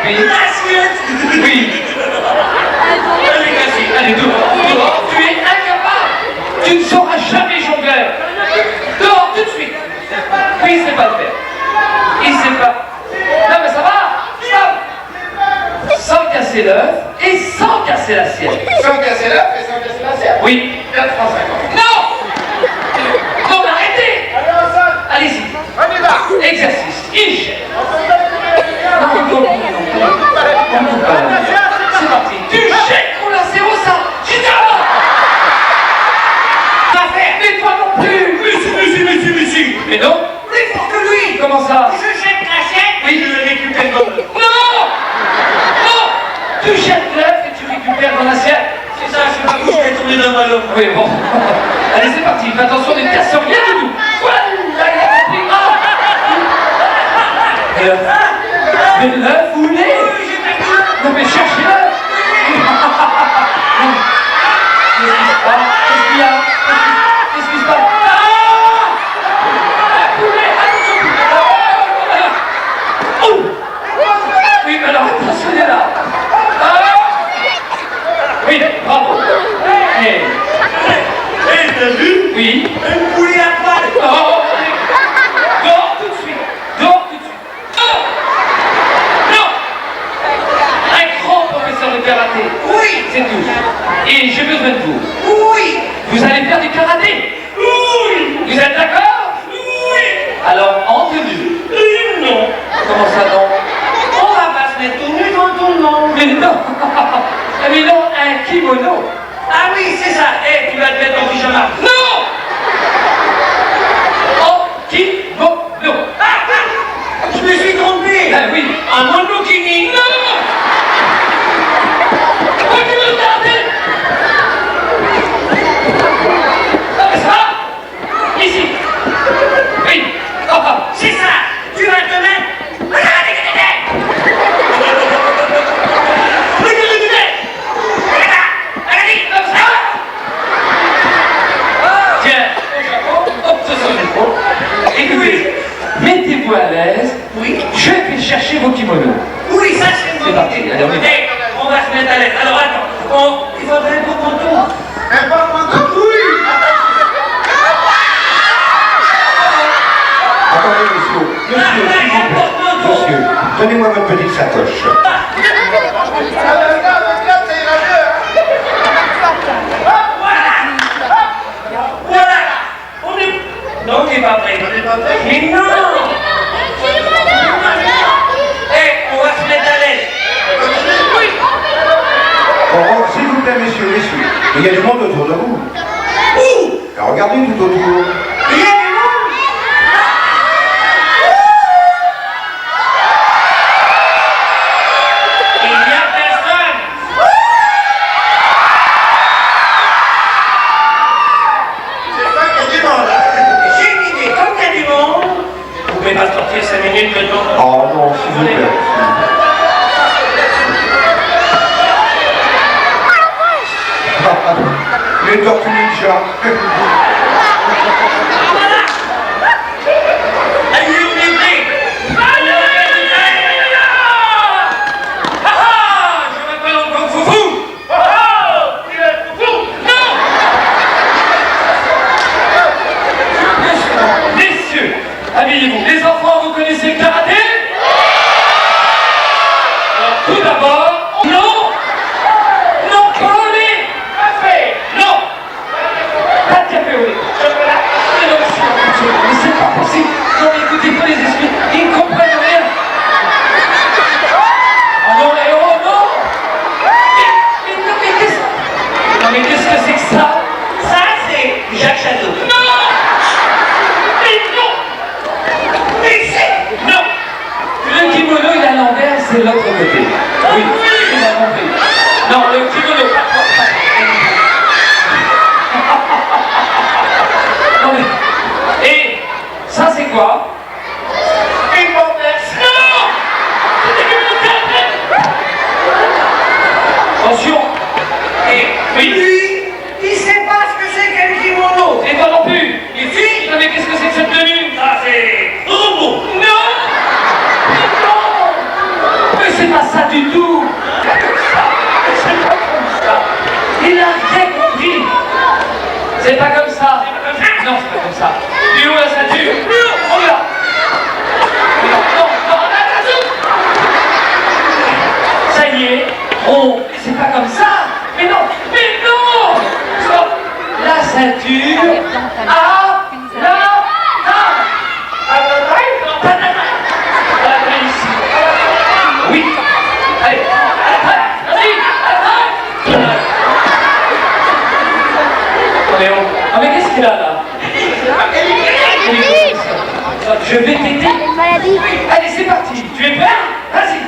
Oui. L'assiette. Oui. Elle est cassée. Allez, dehors, dehors. Tu es incapable. Tu ne sauras jamais jongler. Dehors, tout de suite. Oui, il sait pas le faire. Il sait pas. Non, mais ça va. Stop. Sans casser l'œuf et sans casser l'assiette. Sans casser l'œuf et sans casser l'assiette. Oui. 4 francs 50. Non. Non, mais arrêtez. Allez, on sonne. Allez-y. On y va. Exercice. Il jette. On se donne Non, non, on coupe pas la lumière. C'est parti. Tu jettes mon lacet au sein. Juste avant. Va faire. Mais toi non plus. Monsieur. Mais non. Plus fort que lui. Comment ça? Je jette l'assiette et je le récupère dans le... Non. Non. Tu jettes l'œuf et tu récupères dans l'assiette. C'est ça, je sais pas où je vais tourner dans ma langue. Oui, bon. Allez, c'est parti. Fais attention, ne casse rien du tout. Voilà. Là, il a compris. Ah. Mais l'œuf, vous voulez? Non, mais cherchez-le. Qu'est-ce qu'il y a? Qu'est-ce qui se passe? Ah! Un poulet, attention. Oh! Oui, mais alors attention là. Ah! Oui, bravo. Et... t'as vu? Oui. Un poulet à poil. Oh, dehors tout de suite. Dehors tout de suite. Oh! Non. Un grand professeur de karaté. Oui. C'est tout. Et j'ai besoin de vous. Oui. Vous allez faire du karaté. Oui. Vous êtes d'accord? Oui. Alors, en tenue. Non. Comment ça non? On va pas se mettre tout nu devant tout le monde. Mais non. Mais non, un kimono. Ah oui, c'est ça. Eh, tu vas te mettre en pyjama. Non. En kimono. Ah, je me suis trompé. Ah oui. En monokini. Non. Pourquoi tu veux regarder? Non, mais ça. Ici. Oui. Oh, oh. C'est ça. Tu vas te mettre... Tiens, au Japon, hop, sur son épaule. Écoutez, mettez-vous à l'aise. Oui. Je vais chercher vos kimonos. Oui, ça c'est une C'est bonne parti, idée. allez, on y va. Eh, on va se mettre à l'aise. Alors attends, il faudrait un porte-manteau. Un porte-manteau. Oui. Attendez, monsieur. Monsieur, s'il vous plaît. Monsieur, donnez-moi votre petite sacoche. Voilà. On est... Non, on n'est pas prêt. Mais non. Eh, on va se mettre à l'aise. Oh, s'il vous plaît, il y a du monde autour de vous. Où? Alors, regardez tout autour. Il y a du monde. Il n'y a personne. C'est pas qu'il y a du monde. J'ai une idée. Comme il y a du monde, vous pouvez pas sortir 5 minutes de temps. Oh non, s'il vous plaît. Les tortues ninja. Allez, on est prêts. Allez, je m'appelle encore Foufou. Il est Foufou. Non. Messieurs, habillez-vous. Les enfants, vous connaissez le karaté? Alors, tout d'abord, non. Non, collé. Café. Non. Pas de café au lait. Chocolat. Mais c'est pas possible. Non, écoutez pas les esprits. Ils ne comprennent rien. Ah non, les héros, non. Mais qu'est-ce que c'est que ça? Ça, c'est Jacques Château. Non. Mais non. Mais c'est... Non. Le kimono, il est à l'envers, c'est l'autre côté. Oui, il a compris. Non, le kimono, non, mais... Et ça, c'est quoi? Une bordesse. Non. C'est des kimonos. Attention. Et Oui. lui, il sait pas ce que c'est qu'un kimono. Et toi non plus. Les filles, Non, mais qu'est-ce que c'est que cette tenue? ça c'est robot. Non. Non. Mais c'est pas ça du tout. C'est pas comme ça. Il a rien compris. C'est pas comme ça. Non, c'est pas comme ça. Du haut la ceinture. Regarde. Non, non, attention. Ça y est. Oh, c'est pas comme ça. Mais non. Stop. La ceinture à la table. À la table. Ici. Oui. Allez. À la table. Vas-y. À la table. Attendez, oh. Ah, mais qu'est-ce qu'il a là? Je vais t'aider. Allez, c'est parti. Tu es prêt? Vas-y.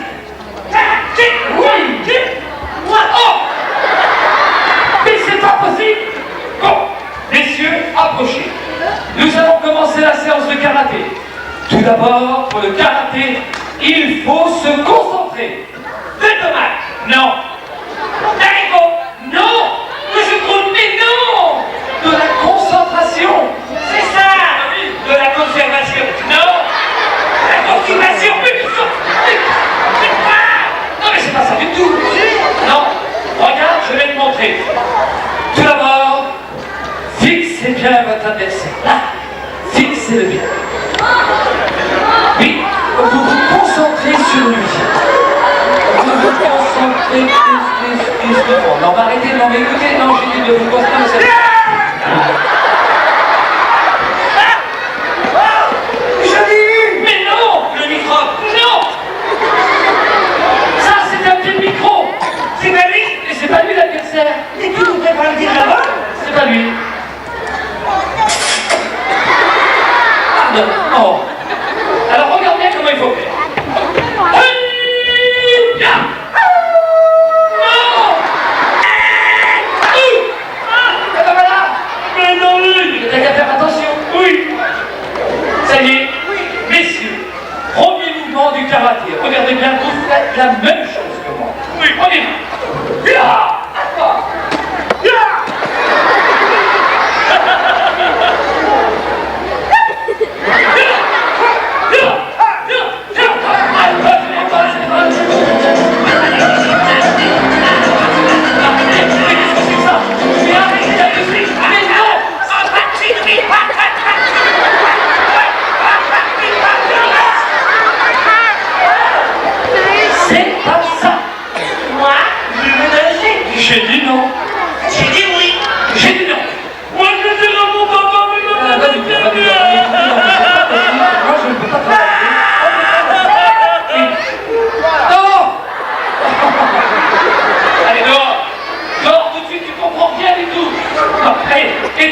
Oui. Moi. Oh. Mais c'est pas possible. Bon, messieurs, approchez. Nous allons commencer la séance de karaté. Tout d'abord, pour le karaté, il faut se concentrer. De tomates. Non. D'haricots. Non. De choucroute. Mais non. De la concentration. C'est ça. De la conservation. Non. La constipation. C'est pas. Non, mais c'est pas ça du tout. Non. Regarde, je vais te montrer. Tout d'abord, fixez bien votre adversaire. Là, fixez-le bien. Oui, vous vous concentrez sur lui. Vous vous concentrez plus. Non, mais arrêtez, non, mais écoutez, non, j'ai dit de vous concentrer. Mais non. Le microbe. Non. Ça, c'est un petit micro. C'est pas lui. Et c'est pas lui l'adversaire. Et tu voudrais pas le dire là-bas? C'est pas lui. Pardon. Oh. Alors regarde bien comment il faut faire. Bien. Non. Ah ben voilà. Mais non, lui. T'as qu'à faire attention. Oui. Ça y est. Messieurs, premier mouvement du karaté. Regardez bien, vous faites la même chose que moi. Oui. Premier. Bien. À toi.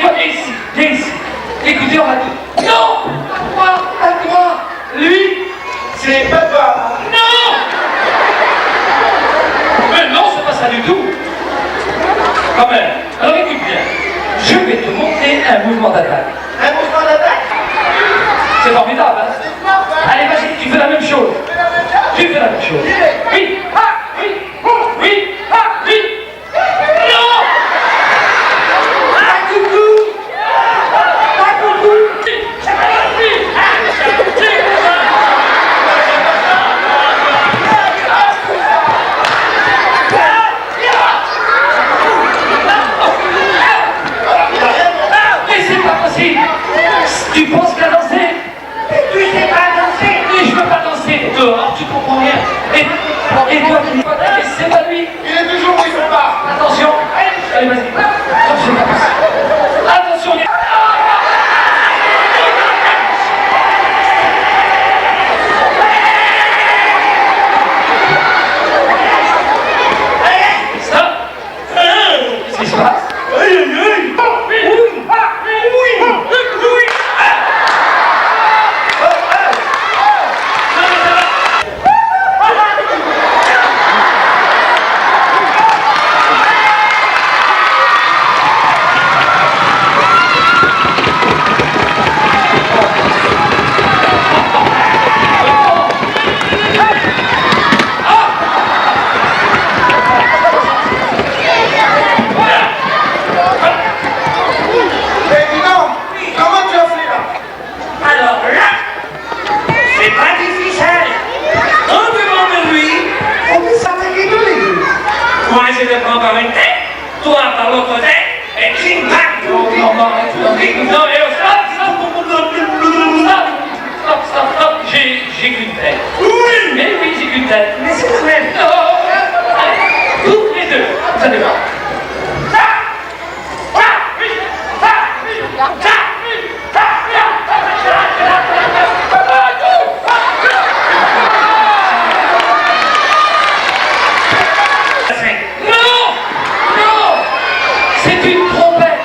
toi, viens ici, viens ici. Écoutez, on va tout. Non, à moi. Lui, c'est papa. Non. Mais non, c'est pas ça du tout. Quand même. Alors écoute bien. Je vais te montrer un mouvement d'attaque. Un mouvement d'attaque? C'est formidable, hein? Allez, vas-y, tu fais la même chose. Tu fais la même chose. Oui, ah, oui, oui, ah, oui. Non! Ah, coucou! Ah, coucou! C'est pas gentil! Mais c'est pas possible! Tu penses qu'à danser? Tu sais pas danser? Mais je veux pas danser dehors, tu comprends rien. Et toi, c'est pas lui. Il est toujours où il se part. Attention. Allez, vas-y. Non, c'est pas possible. Attention. Stop. Qu'est-ce qui se passe? Mais dis donc, comment tu as fait là? Alors là, c'est pas difficile. On demande de lui. On peut s'attaquer tous les deux. Moi, je le prends par une tête, toi par l'autre tête, et cling bang. Non, arrête. Non, mais stop. J'ai qu'une tête. Oui. Mais oui, j'ai qu'une tête. Mais c'est la même. Allez, toutes les deux. Vous allez voir. Non, c'est une trompette.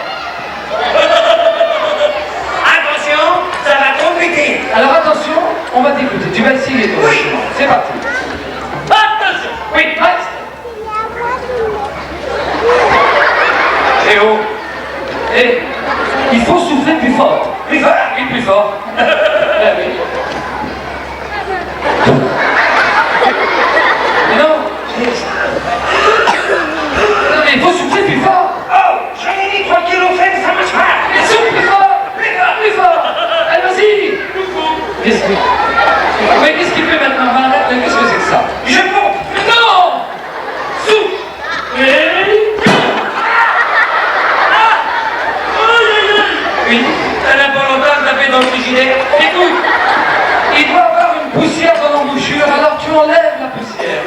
Attention, ça va trompeter. Alors attention, on va t'écouter. Tu vas essayer toi. Oui. C'est parti. Attention. Oui, reste. Et oh. Et il faut souffler plus fort. Plus fort. Et plus fort. Ah oui. Mais non. Mais il faut souffler plus fort. Oh, j'en ai mis 3 kilos fait, ça marche pas. Mais souffle plus fort. Plus fort. Allez, vas-y. Qu'est-ce que... Mais qu'est-ce qu'il fait maintenant? Qu'est-ce que c'est que ça? Je monte. Mais non. Souffle. Oui. Ça n'a pas longtemps de taper dans le frigidaire. Écoute, il doit avoir une poussière dans l'embouchure, alors tu enlèves la poussière.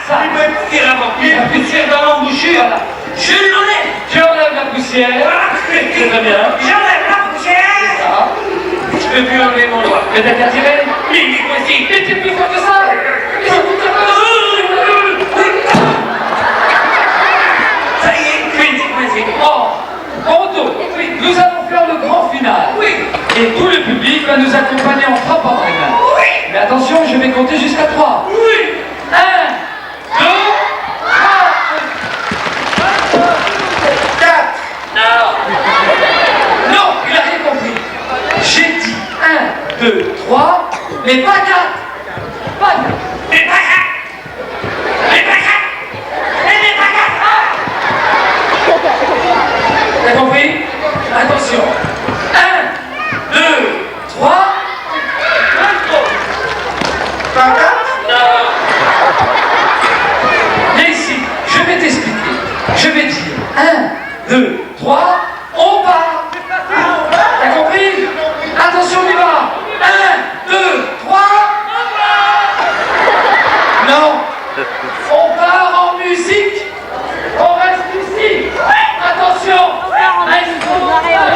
Ça, Il me tire avant. la poussière dans l'embouchure, là. Je l'enlève. Tu enlèves la poussière. C'est très bien. J'enlève la poussière. Ça. Je peux plus enlever mon doigt. Mais t'as qu'à tirer. Mais voici. Mais t'es plus fort que ça. Ça y est, vas-y. Oh, en retour. Nous allons faire le grand final. Oui. Et tout le public va nous accompagner en frappant les mains. Oui. Mais attention, je vais compter jusqu'à 3. Oui. 1, 2, 3. 4. Non, il a rien compris. J'ai dit 1, 2, 3, mais pas 4. Pas 4. Mais pas ça. Mais pas ça. Mais pas ça. T'as compris? Attention. 1, 2, 3. Pas 4? Viens ici, je vais t'expliquer. Je vais dire 1, 2, 3, on part. T'as compris? Attention, on y va. 1, 2, 3, on part. Non, on part en musique. On reste ici. Attention. 1, 2, 3, 4.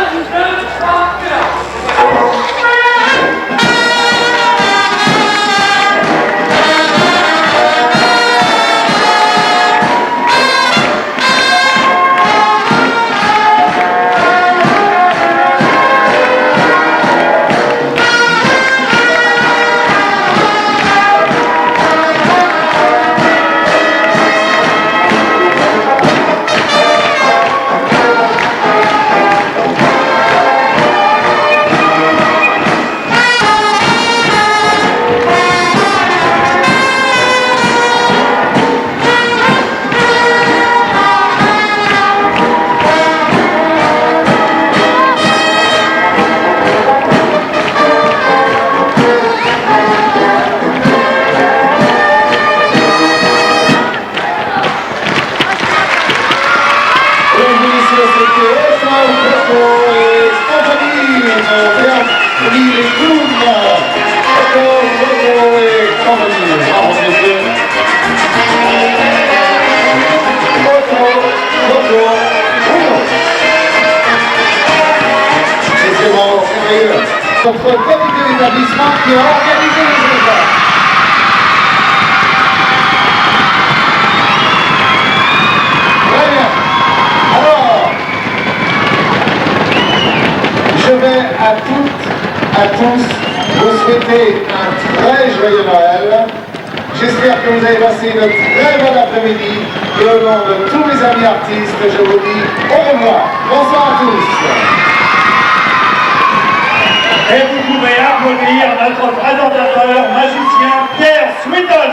c'était Osmo Coco et compagnie, nos théâtres, les clowns. Coco et compagnie. Bravo, messieurs. Coco. Et c'est bon, sérieux. Notre comité d'établissement qui a organisé les spectacles. Très bien. Alors, je vais à toutes, à tous, vous souhaiter un très joyeux Noël. J'espère que vous avez passé une très bonne après-midi. Et au nom de tous mes amis artistes, je vous dis au revoir. Bonsoir à tous. Et vous pouvez applaudir notre présentateur magicien Pierre Sweeton.